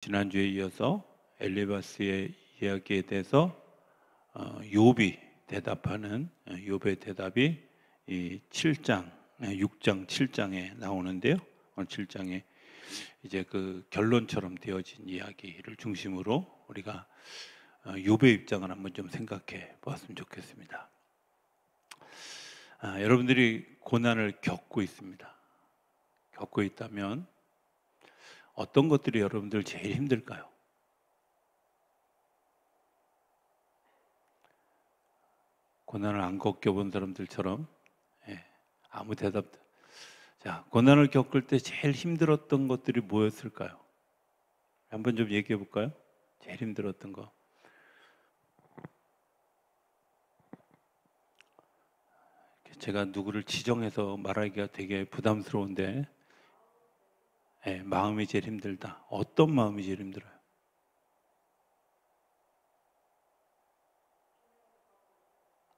지난주에 이어서 엘리바스의 이야기에 대해서 욥이 대답하는 욥의 대답이 이 7장, 6장, 7장에 나오는데요. 오늘 7장에 이제 그 결론처럼 되어진 이야기를 중심으로 우리가 욥의 입장을 한번 좀 생각해 보았으면 좋겠습니다. 여러분들이 고난을 겪고 있습니다. 겪고 있다면 어떤 것들이 여러분들 제일 힘들까요? 고난을 안 겪어본 사람들처럼 아무 대답. 자, 고난을 겪을 때 제일 힘들었던 것들이 뭐였을까요? 한번 좀 얘기해 볼까요? 제일 힘들었던 거. 제가 누구를 지정해서 말하기가 되게 부담스러운데 마음이 제일 힘들다. 어떤 마음이 제일 힘들어요?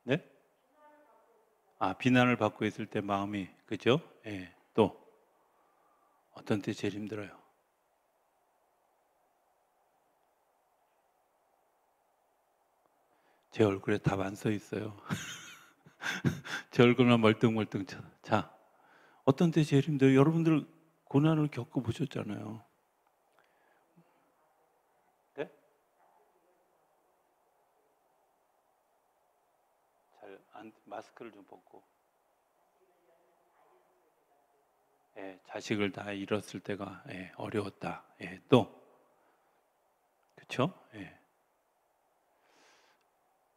네? 비난을 받고 있을 때 마음이, 그죠? 또 어떤 때 제일 힘들어요? 제 얼굴에 답 안 써 있어요. 제 얼굴만 멀뚱멀뚱. 자, 어떤 때 제일 힘들어요? 여러분들 고난을 겪어보셨잖아요. 네? 마스크를 좀 벗고. 자식을 다 잃었을 때가 어려웠다. 또, 그렇죠?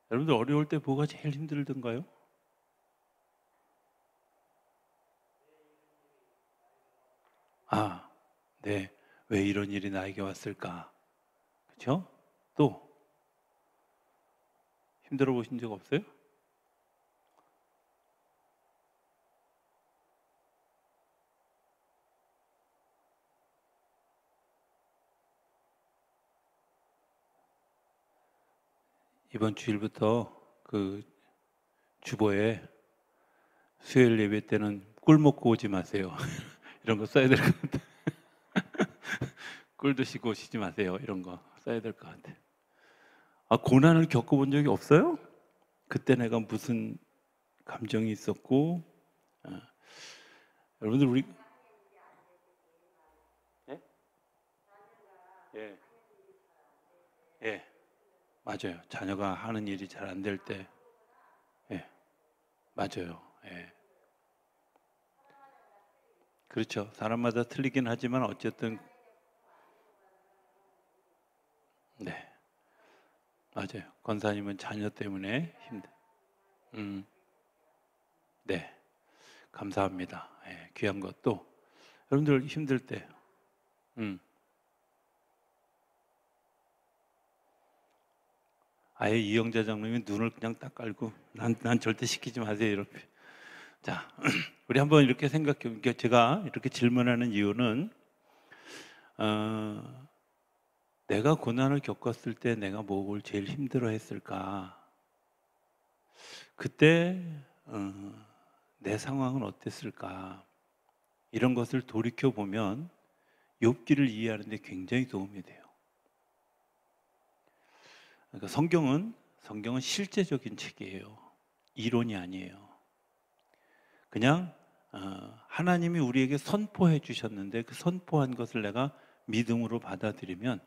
여러분들 어려울 때 뭐가 제일 힘들던가요? 네. 왜 이런 일이 나에게 왔을까? 그렇죠? 또 힘들어 보신 적 없어요? 이번 주일부터 그 주보에 수요일 예배 때는 꿀 먹고 오지 마세요. 이런 거 써야 될 것 같아. 꿀 드시고 오시지 마세요. 이런 거 써야 될 것 같아. 고난을 겪어본 적이 없어요? 그때 내가 무슨 감정이 있었고, 여러분들 우리 예? 예. 예. 맞아요. 자녀가 하는 일이 잘 안 될 때, 맞아요. 그렇죠. 사람마다 틀리긴 하지만 어쨌든 네, 맞아요. 권사님은 자녀 때문에 힘들. 네, 감사합니다. 귀한 것도 여러분들 힘들 때, 아예 이영자 장로님이 눈을 그냥 딱 깔고 난 절대 시키지 마세요 이렇게. 자, 우리 한번 이렇게 생각해. 제가 이렇게 질문하는 이유는 내가 고난을 겪었을 때 내가 뭘 제일 힘들어했을까? 그때 내 상황은 어땠을까? 이런 것을 돌이켜 보면 욥기를 이해하는 데 굉장히 도움이 돼요. 그러니까 성경은 실제적인 책이에요. 이론이 아니에요. 그냥 하나님이 우리에게 선포해 주셨는데 그 선포한 것을 내가 믿음으로 받아들이면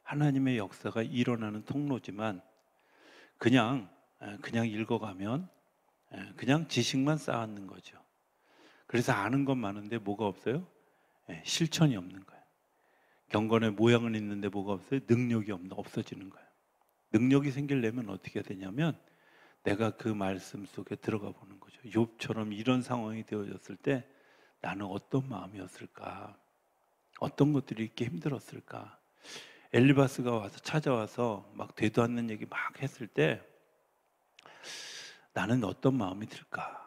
하나님의 역사가 일어나는 통로지만 그냥 읽어가면 그냥 지식만 쌓는 거죠. 그래서 아는 건 많은데 뭐가 없어요? 실천이 없는 거예요. 경건의 모양은 있는데 뭐가 없어요? 능력이 없어지는 거예요. 능력이 생기려면 어떻게 되냐면 내가 그 말씀 속에 들어가 보는 거죠. 욥처럼 이런 상황이 되어졌을 때 나는 어떤 마음이었을까? 어떤 것들이 이렇게 힘들었을까? 엘리바스가 와서 찾아와서 막 되도 않는 얘기 막 했을 때 나는 어떤 마음이 들까?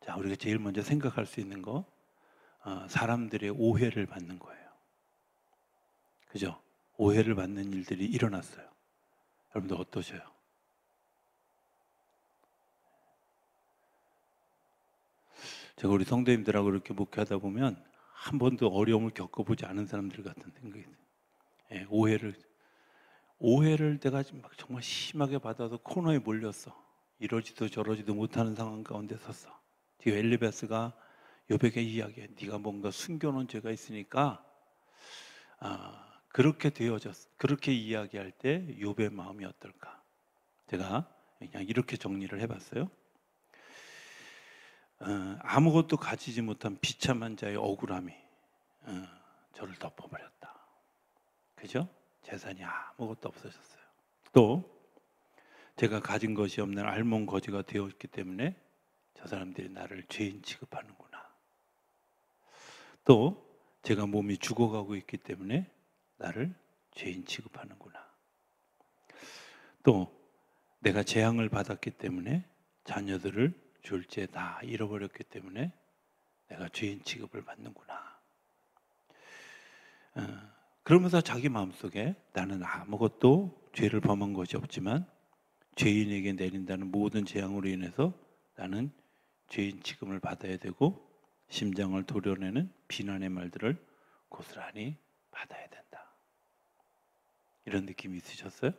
자, 우리가 제일 먼저 생각할 수 있는 거, 사람들의 오해를 받는 거예요. 그죠? 오해를 받는 일들이 일어났어요. 여러분들 어떠셔요? 제가 우리 성도님들하고 이렇게 목회하다 보면 한 번도 어려움을 겪어보지 않은 사람들 같은 생각이 들어요. 예, 오해를 내가 막 정말 심하게 받아서 코너에 몰렸어. 이러지도 저러지도 못하는 상황 가운데 섰어. 지금 엘리베스가 욥에게 이야기해. 네가 뭔가 숨겨놓은 죄가 있으니까 그렇게 이야기할 때 욥의 마음이 어떨까? 제가 그냥 이렇게 정리를 해봤어요. 아무것도 가지지 못한 비참한 자의 억울함이 저를 덮어버렸다. 그죠? 재산이 아무것도 없어졌어요. 또 제가 가진 것이 없는 알몬거지가 되었기 때문에 저 사람들이 나를 죄인 취급하는구나. 또 제가 몸이 죽어가고 있기 때문에 나를 죄인 취급하는구나. 또 내가 재앙을 받았기 때문에 자녀들을 졸지에 다 잃어버렸기 때문에 내가 죄인 취급을 받는구나. 그러면서 자기 마음속에 나는 아무것도 죄를 범한 것이 없지만 죄인에게 내린다는 모든 재앙으로 인해서 나는 죄인 취급을 받아야 되고 심장을 도려내는 비난의 말들을 고스란히 받아야 된다. 이런 느낌이 있으셨어요?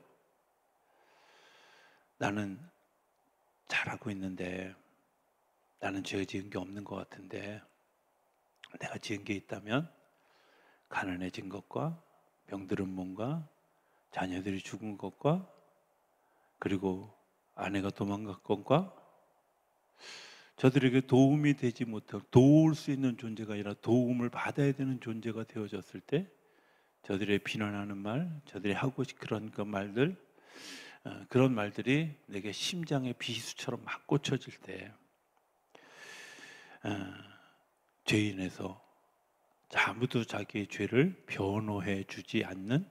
나는 잘하고 있는데 나는 죄 지은 게 없는 것 같은데 내가 지은 게 있다면 가난해진 것과 병들은 몸과 자녀들이 죽은 것과 그리고 아내가 도망간 것과 저들에게 도움이 되지 못하고 도울 수 있는 존재가 아니라 도움을 받아야 되는 존재가 되어졌을 때 저들의 비난하는 말, 저들이 하고 싶은 그런 말들, 그런 말들이 내게 심장의 비수처럼 막 꽂혀질 때 죄인에서 아무도 자기의 죄를 변호해 주지 않는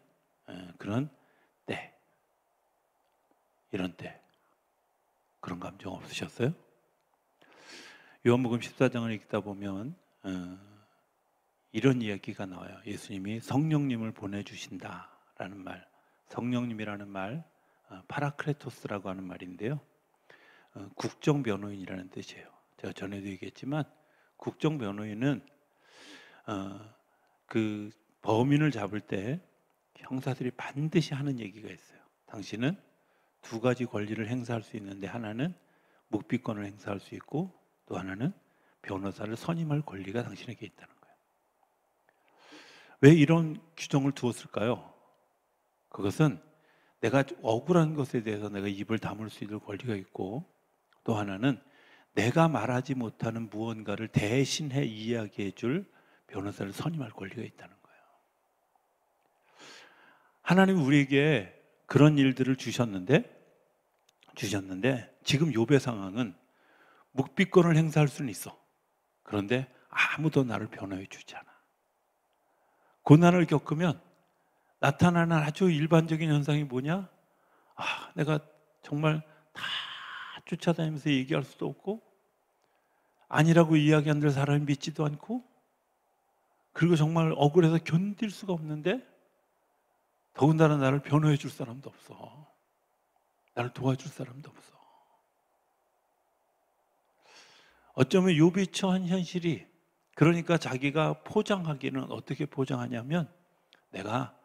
그런 때, 이런 때 그런 감정 없으셨어요? 요한복음 14장을 읽다 보면 이런 이야기가 나와요. 예수님이 성령님을 보내주신다라는 말, 성령님이라는 말, 파라크레토스라고 하는 말인데요. 국정변호인이라는 뜻이에요. 제가 전에도 얘기했지만 국정변호인은 그 범인을 잡을 때 형사들이 반드시 하는 얘기가 있어요. 당신은 두 가지 권리를 행사할 수 있는데 하나는 묵비권을 행사할 수 있고 또 하나는 변호사를 선임할 권리가 당신에게 있다는 거예요. 왜 이런 규정을 두었을까요? 그것은 내가 억울한 것에 대해서 내가 입을 다물 수 있는 권리가 있고 또 하나는 내가 말하지 못하는 무언가를 대신해 이야기해 줄 변호사를 선임할 권리가 있다는 거예요. 하나님 우리에게 그런 일들을 주셨는데 지금 욥의 상황은 묵비권을 행사할 수는 있어. 그런데 아무도 나를 변호해 주지 않아. 고난을 겪으면 나타나는 아주 일반적인 현상이 뭐냐? 내가 정말 다 쫓아다니면서 얘기할 수도 없고 아니라고 이야기한들 사람이 믿지도 않고 그리고 정말 억울해서 견딜 수가 없는데 더군다나 나를 변호해 줄 사람도 없어. 나를 도와줄 사람도 없어. 어쩌면 욥이 처한 현실이 그러니까 자기가 포장하기는 어떻게 포장하냐면 내가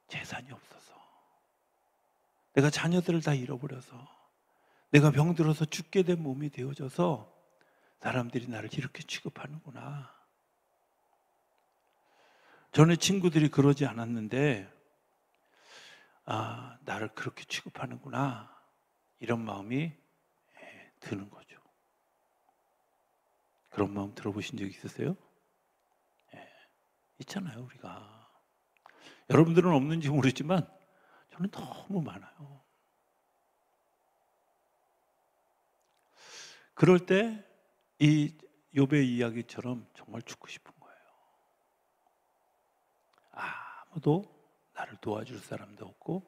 재산이 없어서 내가 자녀들을 다 잃어버려서 내가 병들어서 죽게 된 몸이 되어져서 사람들이 나를 이렇게 취급하는구나. 전에 친구들이 그러지 않았는데 나를 그렇게 취급하는구나. 이런 마음이 드는 거죠. 그런 마음 들어보신 적 있으세요? 있잖아요, 우리가. 여러분들은 없는지 모르지만 저는 너무 많아요. 그럴 때 이 욥의 이야기처럼 정말 죽고 싶은 거예요. 아무도 나를 도와줄 사람도 없고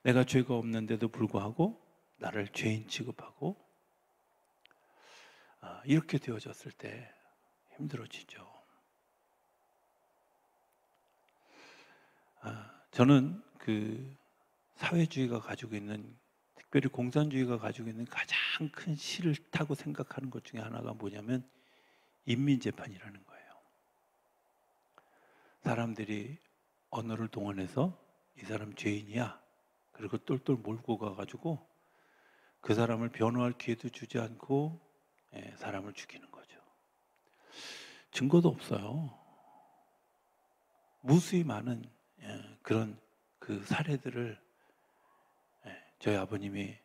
내가 죄가 없는데도 불구하고 나를 죄인 취급하고 이렇게 되어졌을 때 힘들어지죠. 저는 그 사회주의가 가지고 있는 특별히 공산주의가 가지고 있는 가장 큰 싫다고 생각하는 것 중에 하나가 뭐냐면 인민재판이라는 거예요. 사람들이 언어를 동원해서 이 사람 죄인이야. 그리고 똘똘 몰고 가가지고 그 사람을 변호할 기회도 주지 않고 사람을 죽이는 거죠. 증거도 없어요. 무수히 많은 그런 그 사례들을 저희 아버님이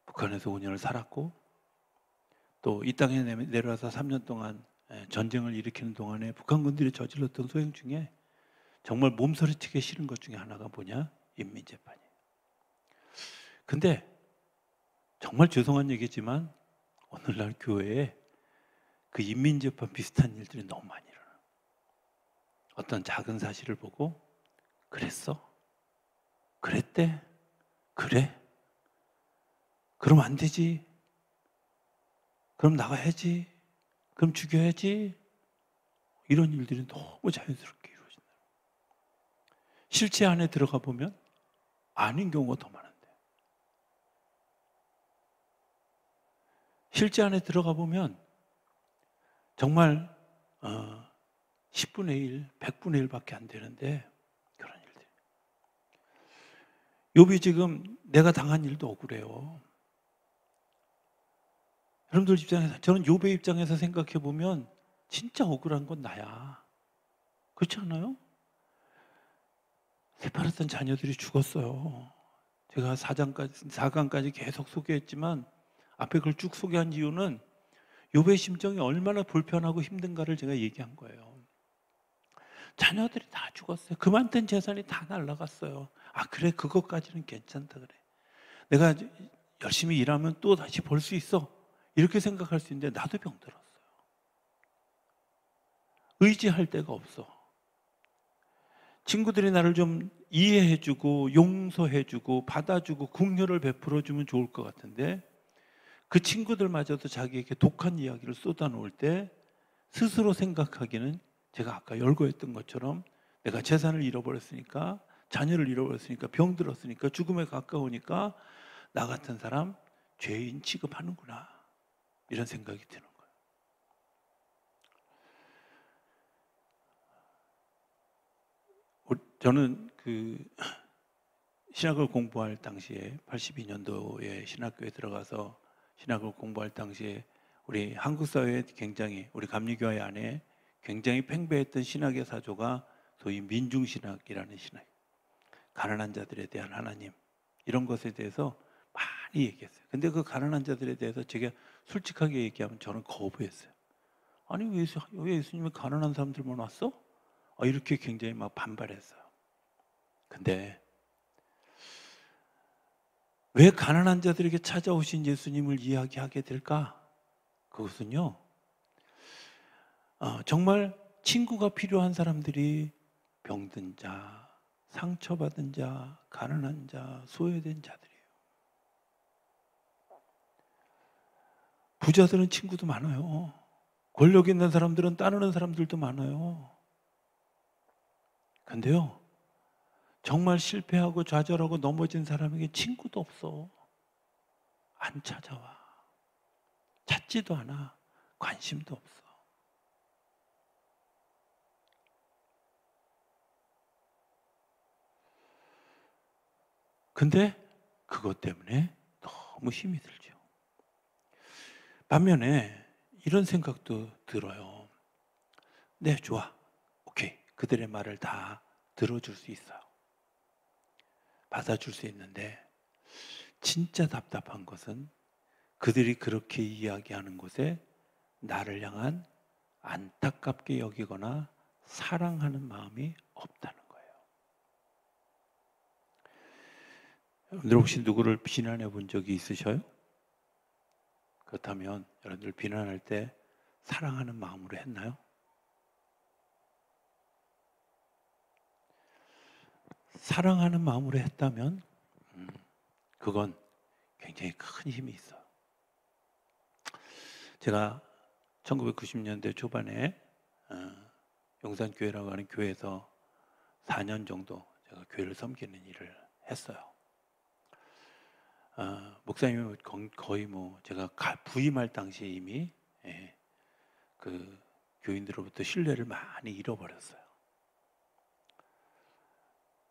북한에서 5년을 살았고 또 이 땅에 내려와서 3년 동안 전쟁을 일으키는 동안에 북한군들이 저질렀던 소행 중에 정말 몸서리치기 싫은 것 중에 하나가 뭐냐? 인민재판이에요. 근데 정말 죄송한 얘기지만 오늘날 교회에 그 인민재판 비슷한 일들이 너무 많이 일어나요. 어떤 작은 사실을 보고 그랬어? 그랬대? 그래? 그럼 안 되지? 그럼 나가야지? 그럼 죽여야지? 이런 일들이 너무 자연스럽게 이루어진다. 실제 안에 들어가 보면 아닌 경우가 더 많은데 실제 안에 들어가 보면 정말 10분의 1, 100분의 1밖에 안 되는데 그런 일들. 욥이 지금 내가 당한 일도 억울해요. 여러분들 입장에서, 저는 욥의 입장에서 생각해 보면 진짜 억울한 건 나야. 그렇지 않아요? 새파랗던 자녀들이 죽었어요. 제가 4강까지 계속 소개했지만 앞에 그걸 쭉 소개한 이유는 욥의 심정이 얼마나 불편하고 힘든가를 제가 얘기한 거예요. 자녀들이 다 죽었어요. 그만둔 재산이 다 날아갔어요. 아, 그래, 그것까지는 괜찮다 그래. 내가 열심히 일하면 또 다시 벌 수 있어. 이렇게 생각할 수 있는데 나도 병들었어요. 의지할 데가 없어. 친구들이 나를 좀 이해해주고 용서해주고 받아주고 긍휼을 베풀어주면 좋을 것 같은데 그 친구들마저도 자기에게 독한 이야기를 쏟아놓을 때 스스로 생각하기는 제가 아까 열거했던 것처럼 내가 재산을 잃어버렸으니까 자녀를 잃어버렸으니까 병들었으니까 죽음에 가까우니까 나 같은 사람 죄인 취급하는구나 이런 생각이 드는 거예요. 저는 그 신학을 공부할 당시에 82년도에 신학교에 들어가서 신학을 공부할 당시에 우리 한국 사회에 굉장히 우리 감리교회 안에 굉장히 팽배했던 신학의 사조가 소위 민중신학이라는 신학, 가난한 자들에 대한 하나님 이런 것에 대해서 많이 얘기했어요. 근데 그 가난한 자들에 대해서 제가 솔직하게 얘기하면 저는 거부했어요. 아니 왜 예수님이 가난한 사람들만 왔어? 이렇게 굉장히 막 반발했어요. 근데 왜 가난한 자들에게 찾아오신 예수님을 이야기하게 될까? 그것은요, 정말 친구가 필요한 사람들이 병든 자, 상처받은 자, 가난한 자, 소외된 자들이에요. 부자들은 친구도 많아요. 권력 있는 사람들은 따르는 사람들도 많아요. 근데요, 정말 실패하고 좌절하고 넘어진 사람에게 친구도 없어. 안 찾아와. 찾지도 않아. 관심도 없어. 근데 그것 때문에 너무 힘이 들죠. 반면에 이런 생각도 들어요. 네, 좋아. 오케이. 그들의 말을 다 들어줄 수 있어요. 받아줄 수 있는데 진짜 답답한 것은 그들이 그렇게 이야기하는 곳에 나를 향한 안타깝게 여기거나 사랑하는 마음이 없다는 거예요. 여러분들 혹시 누구를 비난해 본 적이 있으셔요? 그렇다면 여러분들 비난할 때 사랑하는 마음으로 했나요? 사랑하는 마음으로 했다면 그건 굉장히 큰 힘이 있어요. 제가 1990년대 초반에 용산교회라고 하는 교회에서 4년 정도 제가 교회를 섬기는 일을 했어요. 목사님은 거의 뭐 제가 부임할 당시에 이미 그 교인들로부터 신뢰를 많이 잃어버렸어요.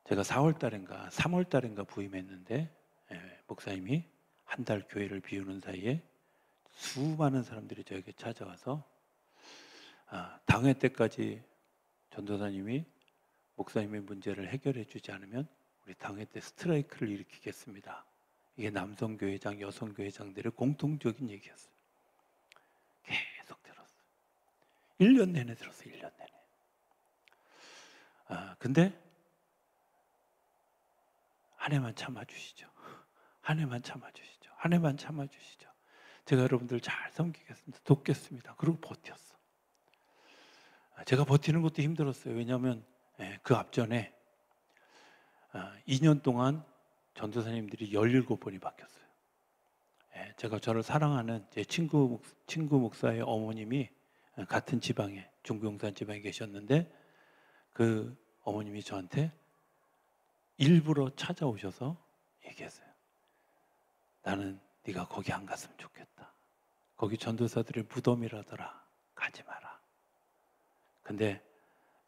제가 4월 달인가 3월 달인가 부임했는데 목사님이 한 달 교회를 비우는 사이에 수많은 사람들이 저에게 찾아와서 당회 때까지 전도사님이 목사님의 문제를 해결해 주지 않으면 우리 당회 때 스트라이크를 일으키겠습니다. 이게 남성교회장, 여성교회장들의 공통적인 얘기였어요. 계속 들었어요. 1년 내내 들었어요. 1년 내내. 근데 한 해만 참아주시죠. 한 해만 참아주시죠. 한 해만 참아주시죠. 제가 여러분들 잘 섬기겠습니다. 돕겠습니다. 그리고 버텼어. 제가 버티는 것도 힘들었어요. 왜냐하면 그 앞전에 2년 동안 전도사님들이 17번이 바뀌었어요. 제가 저를 사랑하는 제 친구 목사의 어머님이 같은 지방에, 중부용산 지방에 계셨는데 그 어머님이 저한테 일부러 찾아오셔서 얘기했어요. 나는 네가 거기 안 갔으면 좋겠다. 거기 전도사들의 무덤이라더라. 가지 마라. 근데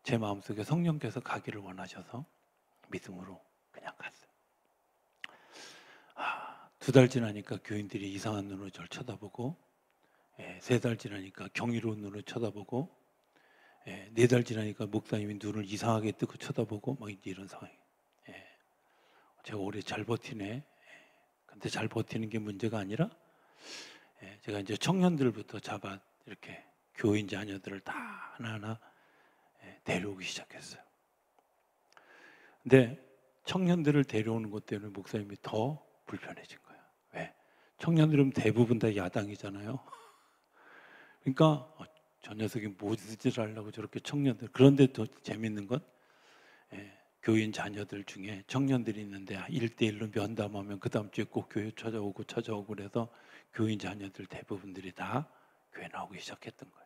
제 마음속에 성령께서 가기를 원하셔서 믿음으로 그냥 갔어요. 2달 지나니까 교인들이 이상한 눈으로 저를 쳐다보고 3달 지나니까 경이로운 눈으로 쳐다보고 4달 지나니까 목사님이 눈을 이상하게 뜨고 쳐다보고 막 이런 상황이에요. 제가 오래 잘 버티네. 근데 잘 버티는 게 문제가 아니라 제가 이제 청년들부터 잡아 이렇게 교인 자녀들을 다 하나하나 데려오기 시작했어요. 근데 청년들을 데려오는 것 때문에 목사님이 더 불편해진 거예요. 왜? 청년들은 대부분 다 야당이잖아요. 그러니까 저 녀석이 무엇을 하려고 저렇게 청년들. 그런데 더 재밌는 건 교인 자녀들 중에 청년들이 있는데 1대1로 면담하면 그 다음 주에 꼭 교회 찾아오고 그래서 교인 자녀들 대부분들이 다 교회 나오기 시작했던 거예요.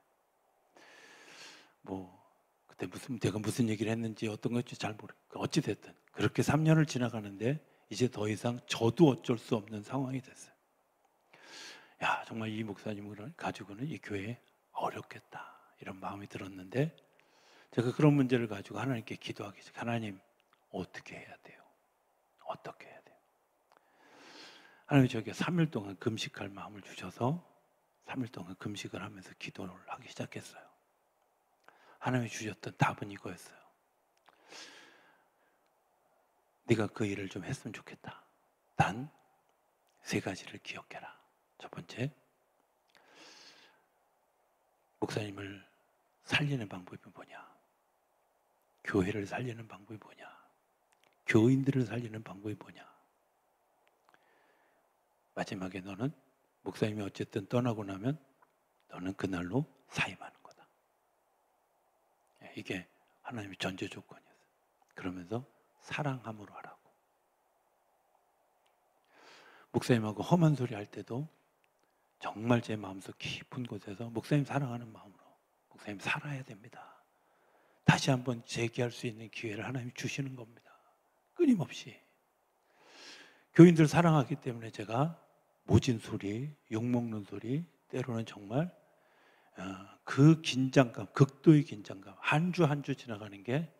그때 내가 무슨 얘기를 했는지 어떤 건지 잘 모르겠고 어찌 됐든 그렇게 3년을 지나가는데 이제 더 이상 저도 어쩔 수 없는 상황이 됐어요. 야, 정말 이 목사님을 가지고는 이 교회 어렵겠다 이런 마음이 들었는데 제가 그런 문제를 가지고 하나님께 기도하기 시작. 하나님 어떻게 해야 돼요? 어떻게 해야 돼요? 하나님이 저에게 3일 동안 금식할 마음을 주셔서 3일 동안 금식을 하면서 기도를 하기 시작했어요. 하나님이 주셨던 답은 이거였어요. 네가 그 일을 좀 했으면 좋겠다. 단 3가지를 기억해라. 첫 번째, 목사님을 살리는 방법이 뭐냐? 교회를 살리는 방법이 뭐냐? 교인들을 살리는 방법이 뭐냐? 마지막에 너는 목사님이 어쨌든 떠나고 나면 너는 그날로 사임하는 거다. 이게 하나님의 전제 조건이었어요. 그러면서 사랑함으로 하라고. 목사님하고 험한 소리 할 때도 정말 제 마음속 깊은 곳에서 목사님 사랑하는 마음으로 목사님 살아야 됩니다. 다시 한번 재기할 수 있는 기회를 하나님이 주시는 겁니다. 끊임없이. 교인들 사랑하기 때문에 제가 모진 소리, 욕먹는 소리, 때로는 정말 그 긴장감, 극도의 긴장감, 한 주 한 주 지나가는 게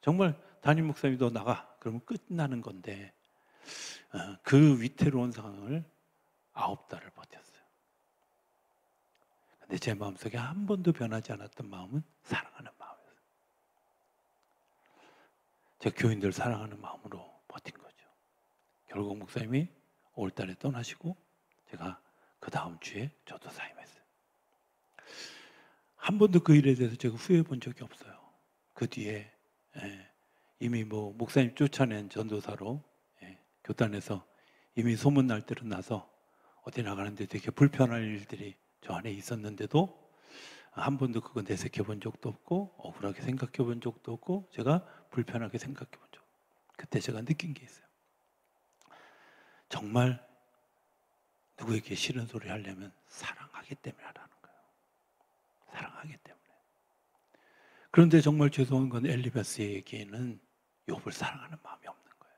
정말 담임 목사님이 너 나가 그러면 끝나는 건데 그 위태로운 상황을 9달을 버텼어요. 근데 제 마음속에 한 번도 변하지 않았던 마음은 사랑하는 마음이었어요. 제가 교인들 사랑하는 마음으로 버틴 거죠. 결국 목사님이 5월달에 떠나시고 제가 그 다음 주에 저도 사임했어요. 한 번도 그 일에 대해서 제가 후회해 본 적이 없어요. 그 뒤에 이미 목사님 쫓아낸 전도사로 교단에서 이미 소문날 대로 나서 어디 나가는데 되게 불편할 일들이 저 안에 있었는데도 한 번도 그거 내색해 본 적도 없고 억울하게 생각해 본 적도 없고 제가 불편하게 생각해 본 적. 그때 제가 느낀 게 있어요. 정말 누구에게 싫은 소리 하려면 사랑하기 때문에 하라는 거예요. 사랑하기 때문에. 그런데 정말 죄송한 건 엘리바스에게는 욥을 사랑하는 마음이 없는 거예요.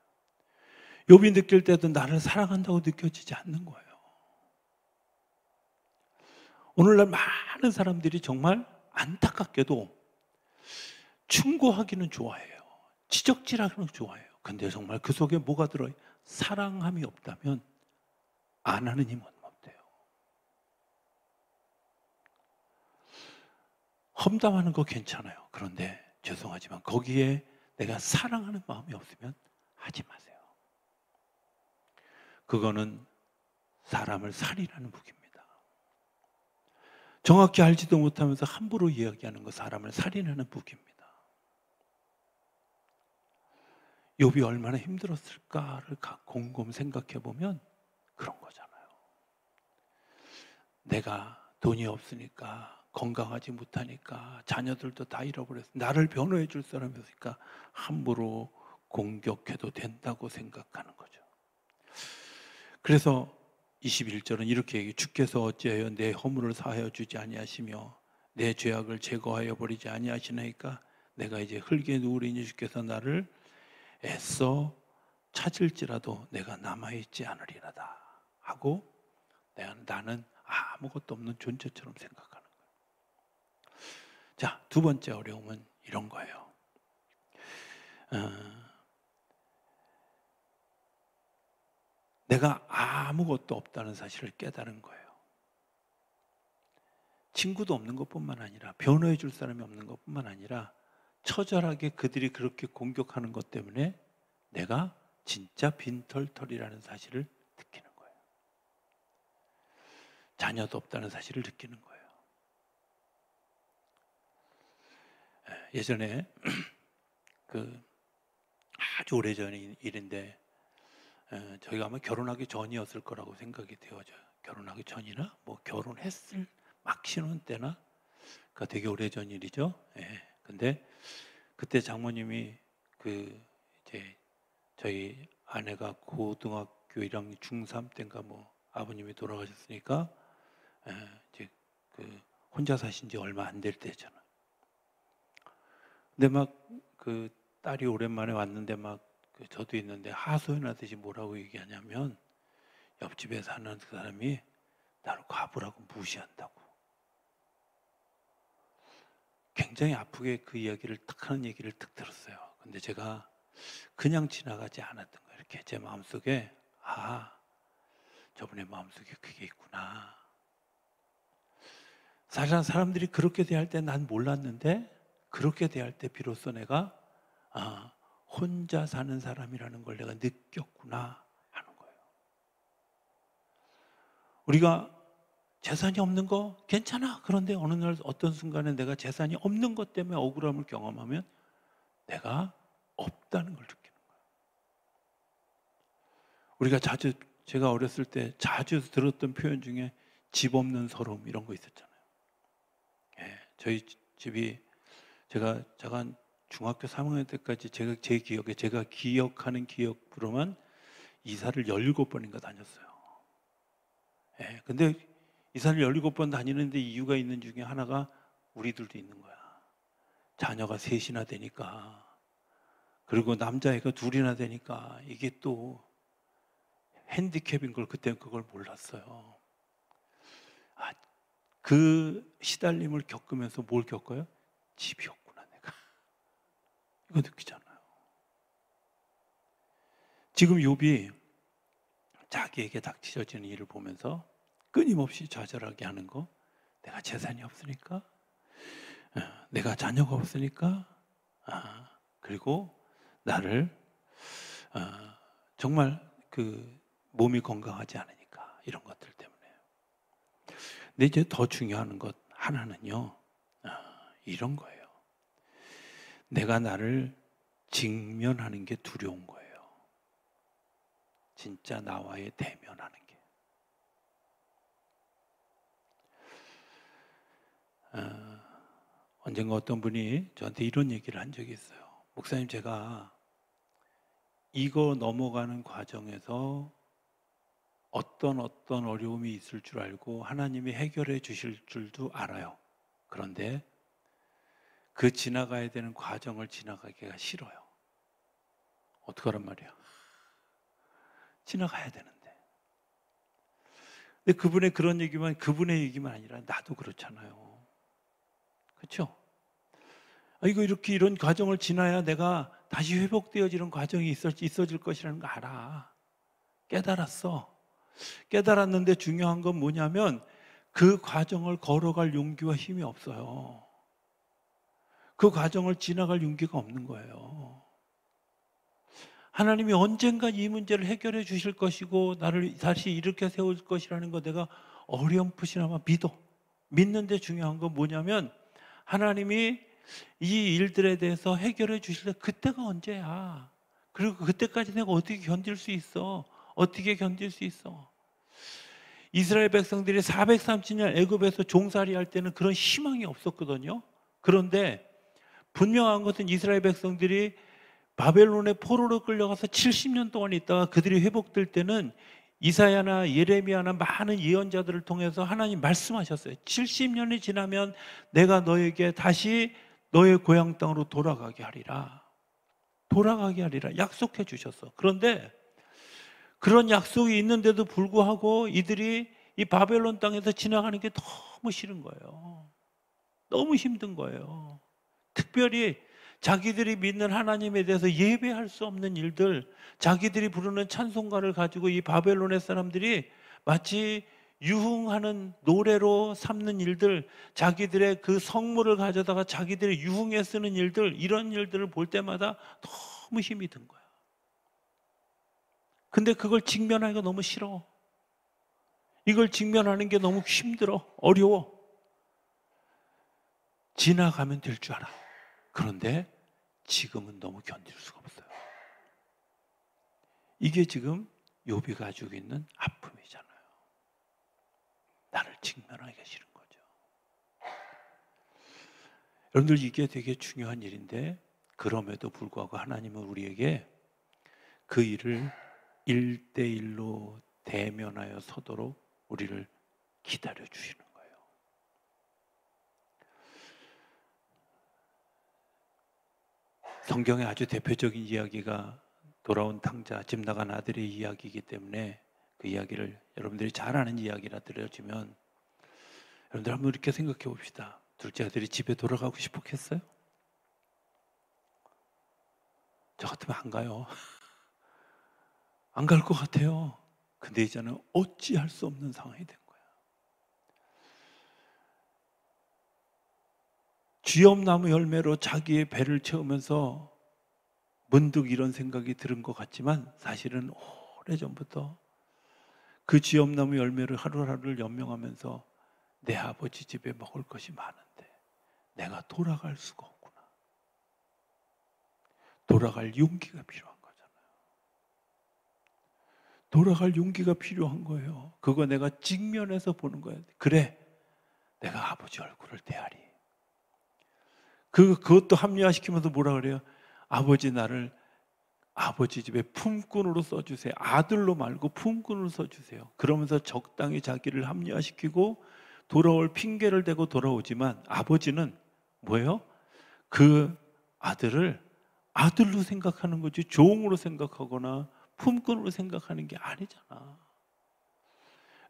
욥이 느낄 때도 나를 사랑한다고 느껴지지 않는 거예요. 오늘날 많은 사람들이 정말 안타깝게도 충고하기는 좋아해요. 지적질하는 거 좋아해요. 근데 정말 그 속에 뭐가 들어요? 사랑함이 없다면 안 하는 힘은 없대요. 험담하는 거 괜찮아요. 그런데 죄송하지만 거기에 내가 사랑하는 마음이 없으면 하지 마세요. 그거는 사람을 살인하는 무기입니다. 정확히 알지도 못하면서 함부로 이야기하는 거 사람을 살인하는 무기입니다. 욥이 얼마나 힘들었을까를 곰곰 생각해 보면 그런 거잖아요. 내가 돈이 없으니까, 건강하지 못하니까, 자녀들도 다 잃어버렸어. 나를 변호해 줄 사람이 없으니까 함부로 공격해도 된다고 생각하는 거죠. 그래서 21절은 이렇게 얘기해요. 주께서 어찌하여 내 허물을 사하여 주지 아니하시며 내 죄악을 제거하여 버리지 아니하시나이까. 내가 이제 흙에 누우리니 주께서 나를 애써 찾을지라도 내가 남아있지 않으리라다 하고 나는 아무것도 없는 존재처럼 생각하는 거예요. 자, 두 번째 어려움은 이런 거예요. 내가 아무것도 없다는 사실을 깨달은 거예요. 친구도 없는 것뿐만 아니라 변호해 줄 사람이 없는 것뿐만 아니라 처절하게 그들이 그렇게 공격하는 것 때문에 내가 진짜 빈털털이라는 사실을 느끼는 거예요. 자녀도 없다는 사실을 느끼는 거예요. 예전에 그 아주 오래전 일인데 저희가 아마 결혼하기 전이었을 거라고 생각이 되어져요. 결혼하기 전이나 뭐 결혼했을 막 신혼 때나 그러니까 되게 오래전 일이죠. 근데 그때 장모님이 이제 저희 아내가 고등학교 1학년 중3 때인가 뭐 아버님이 돌아가셨으니까 이제 혼자 사신 지 얼마 안 될 때잖아. 근데 막 딸이 오랜만에 왔는데 막 저도 있는데 하소연하듯이 뭐라고 얘기하냐면 옆집에 사는 그 사람이 나를 과부라고 무시한다고. 굉장히 아프게 그 이야기를 딱 하는 얘기를 딱 들었어요. 근데 제가 그냥 지나가지 않았던 거예요. 이렇게 제 마음속에 저분의 마음속에 그게 있구나. 사실 사람들이 그렇게 대할 때 난 몰랐는데 그렇게 대할 때 비로소 내가 혼자 사는 사람이라는 걸 내가 느꼈구나 하는 거예요. 우리가 재산이 없는 거 괜찮아. 그런데 어느 날 어떤 순간에 내가 재산이 없는 것 때문에 억울함을 경험하면 내가 없다는 걸 느끼는 거예요. 우리가 제가 어렸을 때 자주 들었던 표현 중에 집 없는 서러움 이런 거 있었잖아요. 저희 집이 제가 중학교 3학년 때까지 제 기억에 제가 기억하는 기억으로만 이사를 17번인가 다녔어요. 근데 이사를 17번 다니는데 이유가 있는 중에 하나가 우리들도 있는 거야. 자녀가 셋이나 되니까, 그리고 남자애가 둘이나 되니까 이게 또 핸디캡인 걸 그때 그걸 몰랐어요. 그 시달림을 겪으면서 뭘 겪어요? 집이 없구나 내가. 이거 느끼잖아요. 지금 욥이 자기에게 닥쳐지는 일을 보면서 끊임없이 좌절하게 하는 거, 내가 재산이 없으니까, 내가 자녀가 없으니까, 그리고 나를 정말 몸이 건강하지 않으니까 이런 것들 때문에. 근데 이제 더 중요한 것 하나는요, 이런 거예요. 내가 나를 직면하는 게 두려운 거예요. 진짜 나와의 대면하는 게. 언젠가 어떤 분이 저한테 이런 얘기를 한 적이 있어요. 목사님, 제가 이거 넘어가는 과정에서 어떤 어려움이 있을 줄 알고 하나님이 해결해 주실 줄도 알아요. 그런데 그 지나가야 되는 과정을 지나가기가 싫어요. 어떡하란 말이야. 지나가야 되는데. 근데 그분의 얘기만 아니라 나도 그렇잖아요. 그렇죠? 이거 이렇게 이런 과정을 지나야 내가 다시 회복되어지는 과정이 있어질 것이라는 거 알아. 깨달았어. 깨달았는데 중요한 건 뭐냐면 그 과정을 걸어갈 용기와 힘이 없어요. 그 과정을 지나갈 용기가 없는 거예요. 하나님이 언젠가 이 문제를 해결해 주실 것이고 나를 다시 일으켜 세울 것이라는 거 내가 어렴풋이나마 믿는데 중요한 건 뭐냐면 하나님이 이 일들에 대해서 해결해 주실 때 그때가 언제야? 그리고 그때까지 내가 어떻게 견딜 수 있어? 어떻게 견딜 수 있어? 이스라엘 백성들이 430년 애굽에서 종살이 할 때는 그런 희망이 없었거든요. 그런데 분명한 것은 이스라엘 백성들이 바벨론의 포로로 끌려가서 70년 동안 있다가 그들이 회복될 때는 이사야나 예레미야나 많은 예언자들을 통해서 하나님 말씀하셨어요. 70년이 지나면 내가 너에게 다시 너의 고향 땅으로 돌아가게 하리라. 돌아가게 하리라 약속해 주셨어. 그런데 그런 약속이 있는데도 불구하고 이들이 이 바벨론 땅에서 지나가는 게 너무 싫은 거예요. 너무 힘든 거예요. 특별히 자기들이 믿는 하나님에 대해서 예배할 수 없는 일들, 자기들이 부르는 찬송가를 가지고 이 바벨론의 사람들이 마치 유흥하는 노래로 삼는 일들, 자기들의 그 성물을 가져다가 자기들의 유흥에 쓰는 일들, 이런 일들을 볼 때마다 너무 힘이 든 거야. 근데 그걸 직면하기가 너무 싫어. 이걸 직면하는 게 너무 힘들어, 어려워. 지나가면 될 줄 알아. 그런데 지금은 너무 견딜 수가 없어요. 이게 지금 욥이 가지고 있는 아픔이잖아요. 나를 직면하기가 싫은 거죠. 여러분들 이게 되게 중요한 일인데 그럼에도 불구하고 하나님은 우리에게 그 일을 1대1로 대면하여 서도록 우리를 기다려 주시는 거예요. 성경의 아주 대표적인 이야기가 돌아온 탕자, 집 나간 아들의 이야기이기 때문에 그 이야기를 여러분들이 잘 아는 이야기라 들려주면 여러분들 한번 이렇게 생각해 봅시다. 둘째 아들이 집에 돌아가고 싶었겠어요? 저 같으면 안 가요. 안 갈 것 같아요. 근데 이제는 어찌할 수 없는 상황이 된 거야. 쥐엄나무 열매로 자기의 배를 채우면서 문득 이런 생각이 들은 것 같지만 사실은 오래전부터 그 쥐엄나무 열매를 하루하루를 연명하면서 내 아버지 집에 먹을 것이 많은데 내가 돌아갈 수가 없구나. 돌아갈 용기가 필요한 거잖아요. 돌아갈 용기가 필요한 거예요. 그거 내가 직면해서 보는 거예요. 그래, 내가 아버지 얼굴을 대하리. 그것도 합리화시키면서 뭐라 그래요? 아버지 나를 아버지 집에 품꾼으로 써주세요. 아들로 말고 품꾼으로 써주세요. 그러면서 적당히 자기를 합리화시키고 돌아올 핑계를 대고 돌아오지만 아버지는 뭐예요? 그 아들을 아들로 생각하는 거지 종으로 생각하거나 품꾼으로 생각하는 게 아니잖아.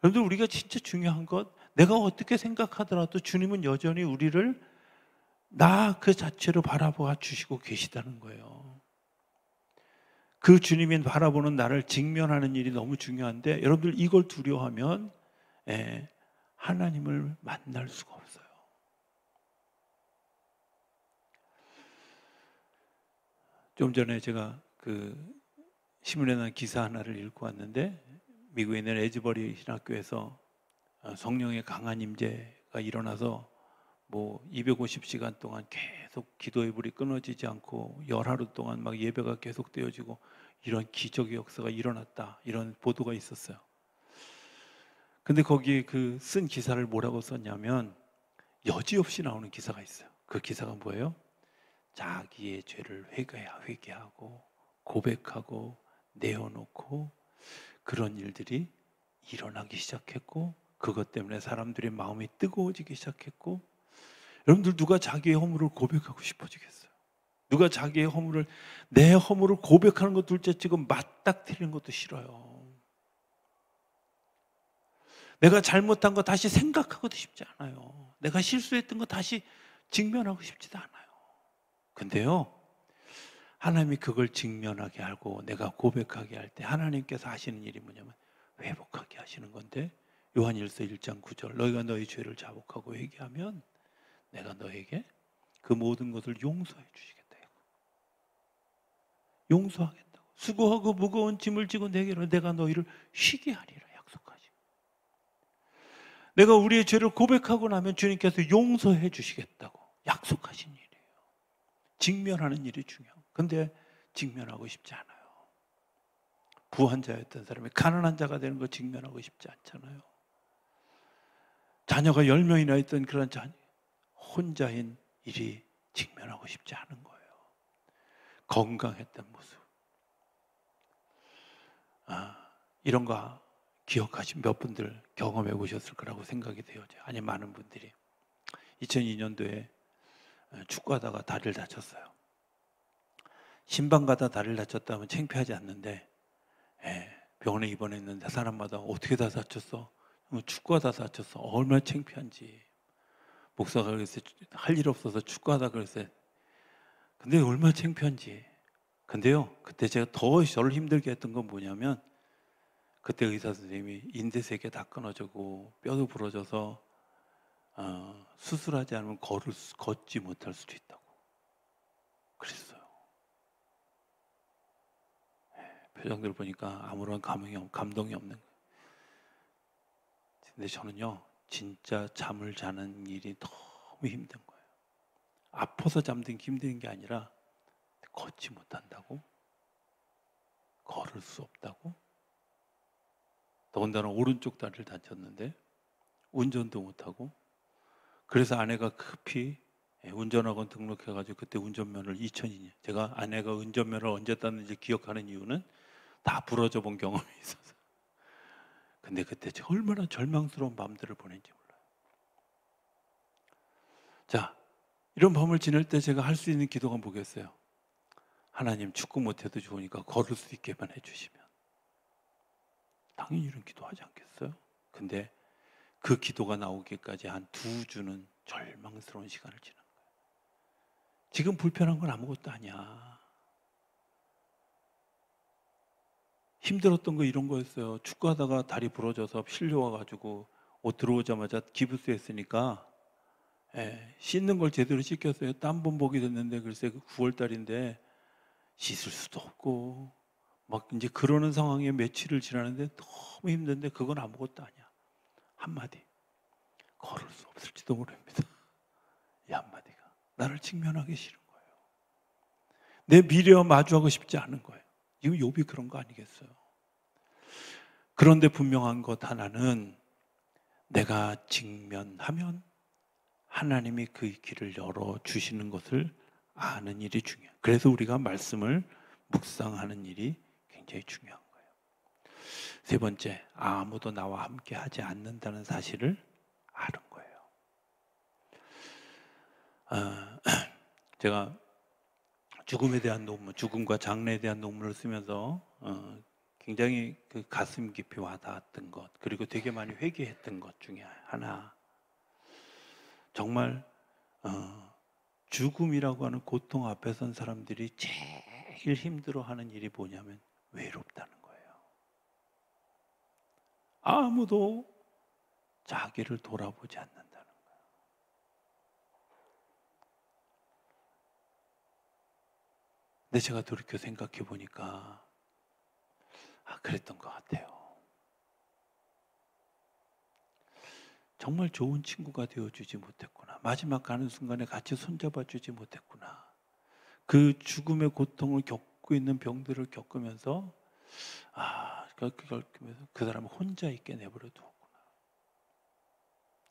여러분들 우리가 진짜 중요한 것, 내가 어떻게 생각하더라도 주님은 여전히 우리를 나 그 자체로 바라봐 주시고 계시다는 거예요. 그 주님이 바라보는 나를 직면하는 일이 너무 중요한데 여러분들 이걸 두려워하면 하나님을 만날 수가 없어요. 좀 전에 제가 그 신문에 난 기사 하나를 읽고 왔는데 미국에 있는 에즈버리 신학교에서 성령의 강한 임재가 일어나서 뭐 250시간 동안 계속 기도의 불이 끊어지지 않고 열하루 동안 막 예배가 계속 되어지고 이런 기적의 역사가 일어났다, 이런 보도가 있었어요. 근데 거기에 그 쓴 기사를 뭐라고 썼냐면 여지없이 나오는 기사가 있어요. 그 기사가 뭐예요? 자기의 죄를 회개하고 고백하고 내어놓고 그런 일들이 일어나기 시작했고 그것 때문에 사람들의 마음이 뜨거워지기 시작했고 여러분들 누가 자기의 허물을 고백하고 싶어지겠어요? 누가 자기의 허물을 내 허물을 고백하는 것 둘째 지금 맞닥뜨리는 것도 싫어요. 내가 잘못한 거 다시 생각하고도 싶지 않아요. 내가 실수했던 거 다시 직면하고 싶지도 않아요. 근데요, 하나님이 그걸 직면하게 하고 내가 고백하게 할 때 하나님께서 하시는 일이 뭐냐면 회복하게 하시는 건데, 요한일서 1장 9절, 너희가 너희 죄를 자복하고 회개하면 내가 너에게 그 모든 것을 용서해 주시겠다. 용서하겠다고. 수고하고 무거운 짐을 지고 내게로 내가 너희를 쉬게 하리라 약속하시. 내가 우리의 죄를 고백하고 나면 주님께서 용서해 주시겠다고 약속하신 일이에요. 직면하는 일이 중요해요. 근데 직면하고 싶지 않아요. 부한 자였던 사람이 가난한 자가 되는 거 직면하고 싶지 않잖아요. 자녀가 10명이나 있던 그런 자녀, 혼자인 일이 직면하고 싶지 않은 거예요. 건강했던 모습. 이런 거 기억하신 몇 분들 경험해 보셨을 거라고 생각이 돼요. 아니, 많은 분들이 2002년도에 축구하다가 다리를 다쳤어요. 신방 가다 다리를 다쳤다면 창피하지 않는데, 병원에 입원했는데 사람마다 어떻게 다 다쳤어? 축구하다 다쳤어. 얼마나 창피한지. 목사가 그랬어요. 할 일 없어서 축구하다 그랬어요. 근데 얼마나 창피한지. 근데요, 그때 제가 더 저를 힘들게 했던 건 뭐냐면, 그때 의사 선생님이 인대 3개 다 끊어지고 뼈도 부러져서 수술하지 않으면 걷지 못할 수도 있다고 그랬어요. 표정들 보니까 아무런 감동이 없는 거예요. 근데 저는요, 진짜 잠을 자는 일이 너무 힘든 거예요. 아파서 잠든 게 힘든 게 아니라 걷지 못한다고, 걸을 수 없다고. 더군다나 오른쪽 다리를 다쳤는데 운전도 못하고, 그래서 아내가 급히 운전학원 등록해가지고 그때 운전면허를 2002년, 제가 아내가 운전면허를 언제 땄는지 기억하는 이유는 다 부러져 본 경험이 있어서. 근데 그때 얼마나 절망스러운 밤들을 보낸지 몰라요. 자, 이런 밤을 지낼 때 제가 할 수 있는 기도가 뭐겠어요? 하나님, 축구 못해도 좋으니까 걸을 수 있게만 해주시면. 당연히 이런 기도하지 않겠어요? 근데 그 기도가 나오기까지 한 2주는 절망스러운 시간을 지난 거예요. 지금 불편한 건 아무것도 아니야. 힘들었던 거 이런 거였어요. 축구하다가 다리 부러져서 실려와가지고 옷 들어오자마자 기부스 했으니까 씻는 걸 제대로 씻겼어요. 땀범벅이 됐는데, 글쎄 9월달인데 씻을 수도 없고 막 이제 그러는 상황에 며칠을 지나는데 너무 힘든데, 그건 아무것도 아니야. 한마디, 걸을 수 없을지도 모릅니다. 이 한마디가 나를 직면하기 싫은 거예요. 내 미래와 마주하고 싶지 않은 거예요. 이거 욥이 그런 거 아니겠어요? 그런데 분명한 것 하나는, 내가 직면하면 하나님이 그 길을 열어주시는 것을 아는 일이 중요해요. 그래서 우리가 말씀을 묵상하는 일이 굉장히 중요한 거예요. 3번째, 아무도 나와 함께 하지 않는다는 사실을 아는 거예요. 제가 죽음에 대한 논문, 죽음과 장래에 대한 논문을 쓰면서 굉장히 그 가슴 깊이 와닿았던 것, 그리고 되게 많이 회개했던 것 중에 하나, 정말 죽음이라고 하는 고통 앞에 선 사람들이 제일 힘들어하는 일이 뭐냐면 외롭다는 거예요. 아무도 자기를 돌아보지 않는다는 거예요. 근데 제가 돌이켜 생각해 보니까 그랬던 것 같아요. 정말 좋은 친구가 되어주지 못했구나. 마지막 가는 순간에 같이 손잡아 주지 못했구나. 그 죽음의 고통을 겪고 있는 병들을 겪으면서 그 사람을 혼자 있게 내버려 두었구나.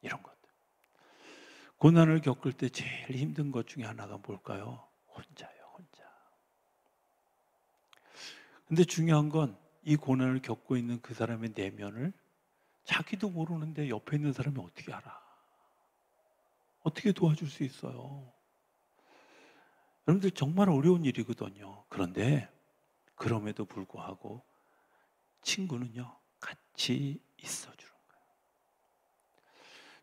이런 것들. 고난을 겪을 때 제일 힘든 것 중에 하나가 뭘까요? 혼자예요, 혼자. 근데 중요한 건, 이 고난을 겪고 있는 그 사람의 내면을 자기도 모르는데 옆에 있는 사람이 어떻게 알아? 어떻게 도와줄 수 있어요? 여러분들 정말 어려운 일이거든요. 그런데 그럼에도 불구하고 친구는요, 같이 있어주는 거예요.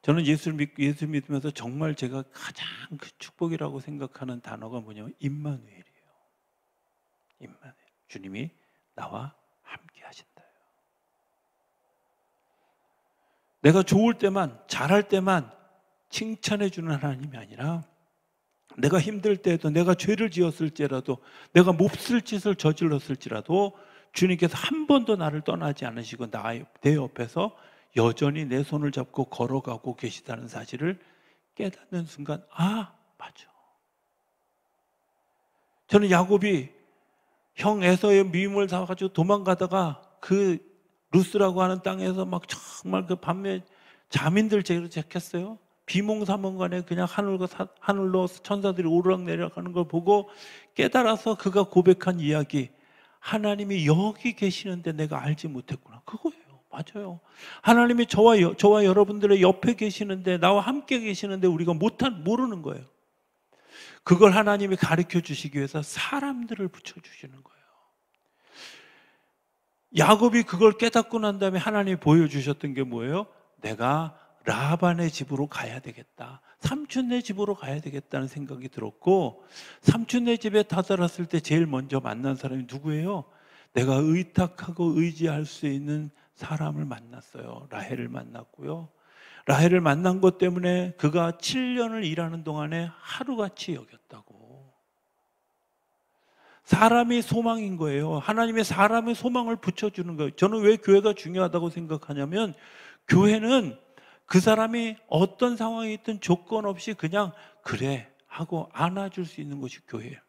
저는 예수 믿으면서 정말 제가 가장 그 축복이라고 생각하는 단어가 뭐냐면 임마누엘이에요. 임마누엘. 주님이 나와 함께 하신다. 내가 좋을 때만, 잘할 때만 칭찬해 주는 하나님이 아니라 내가 힘들 때에도, 내가 죄를 지었을지라도, 내가 몹쓸 짓을 저질렀을지라도 주님께서 한 번도 나를 떠나지 않으시고 내 옆에서 여전히 내 손을 잡고 걸어가고 계시다는 사실을 깨닫는 순간, 아, 맞아. 저는 야곱이 형 에서의 미움을 사가지고 도망가다가 그 루스라고 하는 땅에서 막 정말 그 밤에 자민들 제로 잡혔어요. 비몽사몽간에 그냥 하늘로 천사들이 오르락내리락 하는 걸 보고 깨달아서 그가 고백한 이야기, 하나님이 여기 계시는데 내가 알지 못했구나. 그거예요. 맞아요. 하나님이 저와 여러분들의 옆에 계시는데, 나와 함께 계시는데 우리가 모르는 거예요. 그걸 하나님이 가르쳐 주시기 위해서 사람들을 붙여주시는 거예요. 야곱이 그걸 깨닫고 난 다음에 하나님이 보여주셨던 게 뭐예요? 내가 라반의 집으로 가야 되겠다. 삼촌네 집으로 가야 되겠다는 생각이 들었고, 삼촌네 집에 다다랐을 때 제일 먼저 만난 사람이 누구예요? 내가 의탁하고 의지할 수 있는 사람을 만났어요. 라헬을 만났고요. 라헬을 만난 것 때문에 그가 7년을 일하는 동안에 하루같이 여겼다고. 사람이 소망인 거예요. 하나님의 사람의 소망을 붙여주는 거예요. 저는 왜 교회가 중요하다고 생각하냐면, 교회는 그 사람이 어떤 상황에 있든 조건 없이 그냥 그래 하고 안아줄 수 있는 것이 교회예요.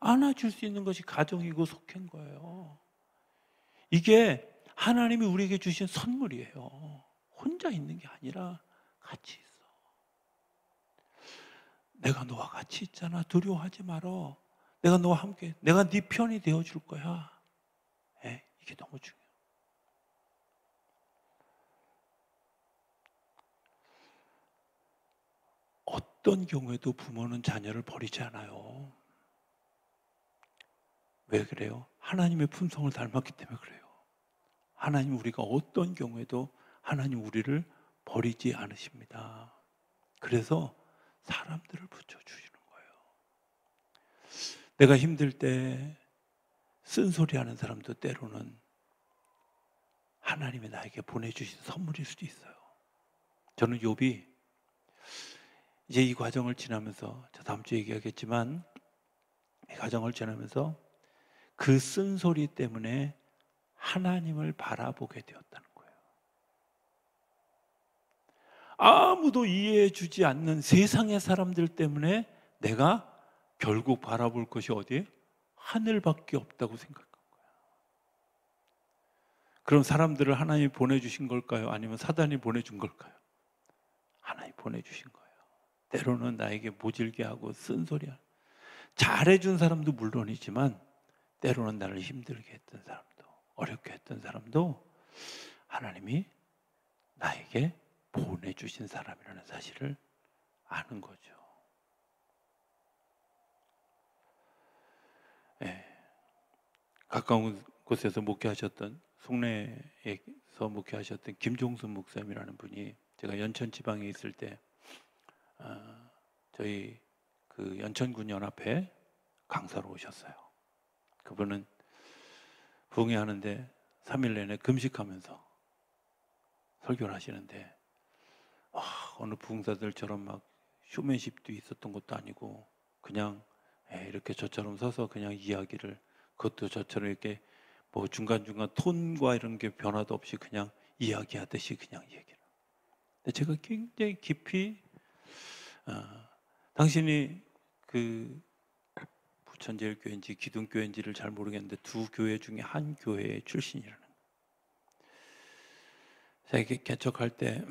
안아줄 수 있는 것이 가정이고 속한 거예요. 이게 하나님이 우리에게 주신 선물이에요. 혼자 있는 게 아니라 같이 있어. 내가 너와 같이 있잖아. 두려워하지 말어. 내가 너와 함께, 내가 네 편이 되어줄 거야. 네, 이게 너무 중요해요. 어떤 경우에도 부모는 자녀를 버리지 않아요. 왜 그래요? 하나님의 품성을 닮았기 때문에 그래요. 하나님, 우리가 어떤 경우에도 하나님 우리를 버리지 않으십니다. 그래서 사람들을 붙여주시는 거예요. 내가 힘들 때 쓴소리하는 사람도 때로는 하나님이 나에게 보내주신 선물일 수도 있어요. 저는 욥이 이제 이 과정을 지나면서, 저 다음 주에 얘기하겠지만, 이 과정을 지나면서 그 쓴소리 때문에 하나님을 바라보게 되었다는 거예요. 아무도 이해해 주지 않는 세상의 사람들 때문에 내가 결국 바라볼 것이 어디예요? 하늘밖에 없다고 생각한 거예요. 그럼 사람들을 하나님이 보내주신 걸까요? 아니면 사단이 보내준 걸까요? 하나님이 보내주신 거예요. 때로는 나에게 모질게 하고 쓴소리하고, 잘해준 사람도 물론이지만 때로는 나를 힘들게 했던 사람도, 어렵게 했던 사람도 하나님이 나에게 보내주신 사람이라는 사실을 아는 거죠. 네. 가까운 곳에서 목회하셨던, 송내에서 목회하셨던 김종순 목사님이라는 분이, 제가 연천 지방에 있을 때 저희 그 연천군 연합회 강사로 오셨어요. 그분은 부흥회하는데 3일 내내 금식하면서 설교를 하시는데, 어느 부흥사들처럼 막 쇼맨십도 있었던 것도 아니고 그냥 이렇게 저처럼 서서 그냥 이야기를, 그것도 저처럼 이렇게 뭐 중간중간 톤과 이런 게 변화도 없이 그냥 이야기하듯이 그냥 얘기를. 근데 제가 굉장히 깊이 당신이 그 부천제일교회인지 기둥교회인지를 잘 모르겠는데 두 교회 중에 한 교회의 출신이라는 거예요. 제가 개척할 때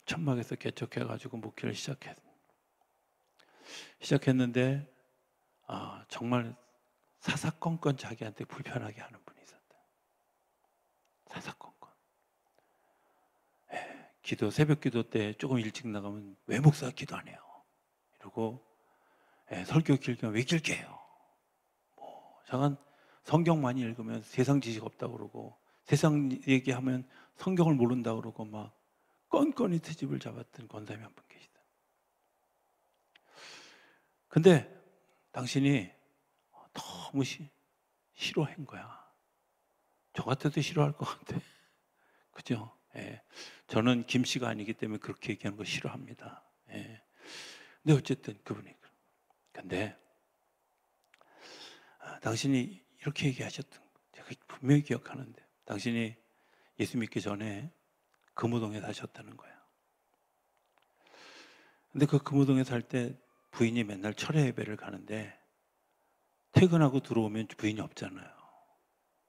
천막에서 개척해가지고 목회를 시작했는데 정말 사사건건 자기한테 불편하게 하는 분이 있었다. 사사건건. 새벽 기도 때 조금 일찍 나가면 왜 목사가 기도 안 해요? 이러고 설교 길게 하면 왜 길게 해요? 잠깐 성경 많이 읽으면 세상 지식 없다고 그러고, 세상 얘기하면 성경을 모른다고 그러고, 막 건건이 트집을 잡았던 권사님이 한 분 계시다. 근데 당신이 너무 싫어한 거야. 저 같아도 싫어할 것 같아. 그죠? 예. 저는 김씨가 아니기 때문에 그렇게 얘기하는 거 싫어합니다. 예. 근데 어쨌든 그분이. 근데 당신이 이렇게 얘기하셨던 거 제가 분명히 기억하는데, 당신이 예수 믿기 전에 금호동에 사셨다는 거예요. 근데 그 금호동에 살 때 부인이 맨날 철야 예배를 가는데 퇴근하고 들어오면 부인이 없잖아요.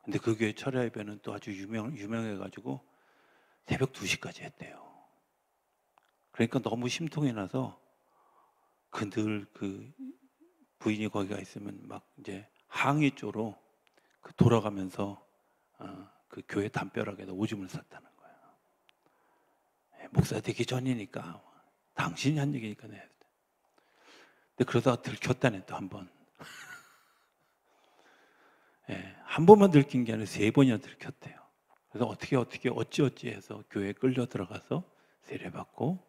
근데 그 교회 철야 예배는 또 아주 유명해가지고 새벽 2시까지 했대요. 그러니까 너무 심통이 나서 늘 그 부인이 거기가 있으면 막 이제 항의 쪽으로 돌아가면서 그 교회 담벼락에다 오줌을 쌌다는 거예요. 목사 되기 전이니까 당신이 한 얘기니까 내야 돼. 근데 그러다가 들켰다네 또 한 번. 한 번만 들킨 게 아니라 3번이나 들켰대요. 그래서 어찌 해서 교회에 끌려 들어가서 세례받고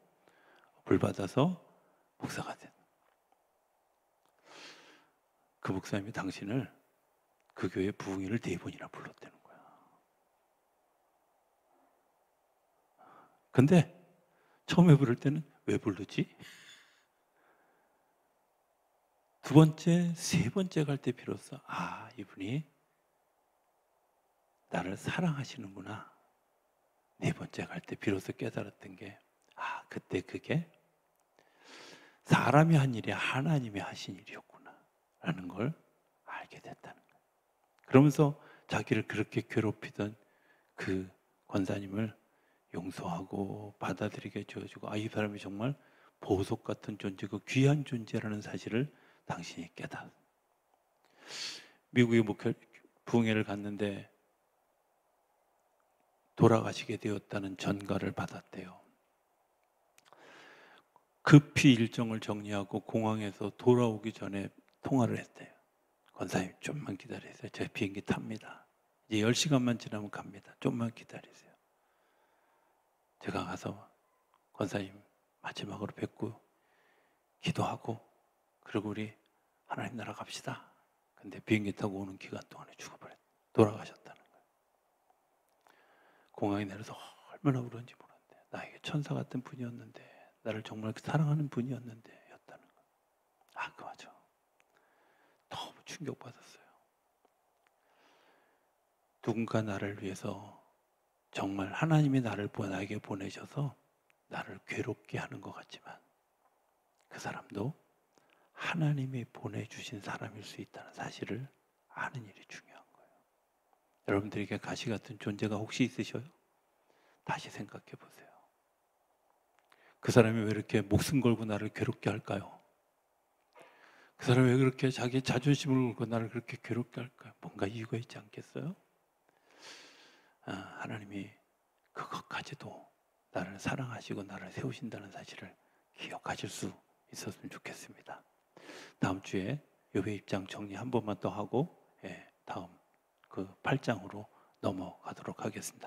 불 받아서 목사가 된. 그 목사님이 당신을 그 교회 부흥회를 4번이나 불렀다는 거야. 근데 처음에 부를 때는 왜 부르지? 2번째, 3번째 갈 때 비로소 이분이 나를 사랑하시는구나. 4번째 갈 때 비로소 깨달았던 게 그때 그게 사람이 한 일이 하나님이 하신 일이었구나 라는 걸 알게 됐다는 거예요. 그러면서 자기를 그렇게 괴롭히던 그 권사님을 용서하고 받아들이게 해주고 이 사람이 정말 보석 같은 존재고 귀한 존재라는 사실을 당신이 깨달았어요. 미국에 부흥회를 갔는데 돌아가시게 되었다는 전가를 받았대요. 급히 일정을 정리하고 공항에서 돌아오기 전에 통화를 했대요. 권사님 좀만 기다리세요. 제 비행기 탑니다. 이제 10시간만 지나면 갑니다. 좀만 기다리세요. 제가 가서 권사님 마지막으로 뵙고 기도하고 그리고 우리 하나님 나라 갑시다. 근데 비행기 타고 오는 기간 동안에 죽어버렸어요. 돌아가셨다는 거예요. 공항에 내려서 얼마나 울었는지 모르는데 나에게 천사 같은 분이었는데 나를 정말 사랑하는 분이었는데 였다는 거예요. 그 맞아. 너무 충격받았어요. 누군가 나를 위해서 정말 하나님이 나에게 보내셔서 나를 괴롭게 하는 것 같지만 그 사람도 하나님이 보내주신 사람일 수 있다는 사실을 아는 일이 중요한 거예요. 여러분들에게 가시 같은 존재가 혹시 있으셔요? 다시 생각해 보세요. 그 사람이 왜 이렇게 목숨 걸고 나를 괴롭게 할까요? 그 사람이 왜 그렇게 자기 자존심을 걸고 나를 그렇게 괴롭게 할까요? 뭔가 이유가 있지 않겠어요? 하나님이 그것까지도 나를 사랑하시고 나를 세우신다는 사실을 기억하실 수 있었으면 좋겠습니다. 다음 주에 욥의 입장 정리 한 번만 더 하고 다음 그 8장으로 넘어가도록 하겠습니다.